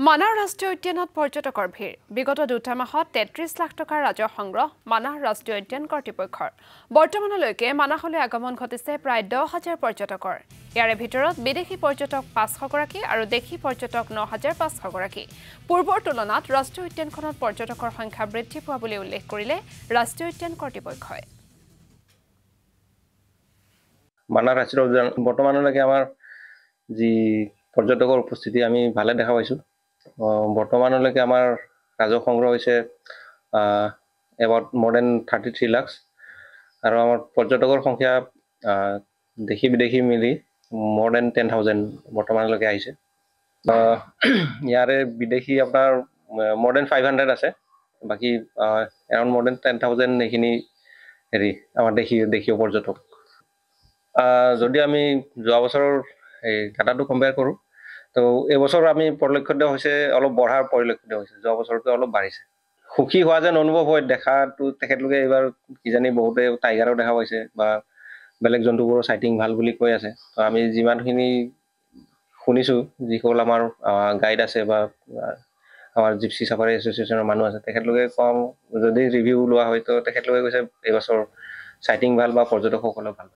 মানাহ ৰাষ্ট্ৰীয় উদ্যানত পৰ্যটকৰ ভিৰ বিগত 2 মাহত 33 লাখ টকাৰ ৰাজহ সংগ্ৰহ মানাহ ৰাষ্ট্ৰীয় উদ্যান কৰ্তৃপক্ষৰ বৰ্তমানলৈকে মানাহলৈ আগমন ঘটিছে প্ৰায় 10,000 পৰ্যটকৰ ইয়াৰে ভিতৰত বিদেশী পৰ্যটক 500 গৰাকী আৰু দেশী পৰ্যটক 9,500 গৰাকী পূৰ্বৰ তুলনাত ৰাষ্ট্ৰীয় উদ্যানখনত পৰ্যটকৰ সংখ্যা বৃদ্ধি পোৱা বুলি উল্লেখ কৰিলে ৰাষ্ট্ৰীয় উদ্যান কৰ্তৃপক্ষই মানাহ ৰাষ্ট্ৰীয় উদ্যান বৰ্তমানলৈকে আমাৰ যি পৰ্যটকৰ উপস্থিতি আমি ভালে দেখা পাইছো বৰ্তমানলৈকে আমাৰ ৰাজহ সংগ্ৰহ হৈছে about more than 33 lakhs আৰু আমাৰ পৰ্যটকৰ সংখ্যা দেশী বিদেশী মিলি more than 10,000 বৰ্তমানলৈকে আহিছে ইয়াৰে বিদেশী আপোনাৰ more than 500 আছে বাকি around more than 10,000 এইখিনি হেৰি আমাৰ দেশীয় পৰ্যটক যদি আমি যোৱা বছৰৰ এই ডাটাটো কম্পেয়াৰ কৰো তো এই বছৰ আমি পৰিলক্ষিত হৈছে অলপ বঢ়াৰ পৰিলক্ষিত হৈছে যোৱা বছৰতকৈ অলপ বাঢ়িছে সুখী হোৱা যেন অনুভৱ হয় দেখাটো তেখেতলোকে এইবাৰ কিজানি বহুতে টাইগাৰো দেখা পাইছে বা বেলেগ জন্তুবোৰৰ সাইটিং ভাল বুলি কৈ আছে তো আমি যিমানখিনি শুনিছো যিসকল আমাৰ গাইড আছে বা আমাৰ জিপসি সাফাৰী এছ'চিয়েশ্যনৰ মানুহ আছে তেখেতলোকে কম যদি ৰিভিউ লোৱা হয় তো তেখেতলোকে কৈছে এই বছৰ সাইটিং ভাল বা পৰ্যটকসকলক ভাল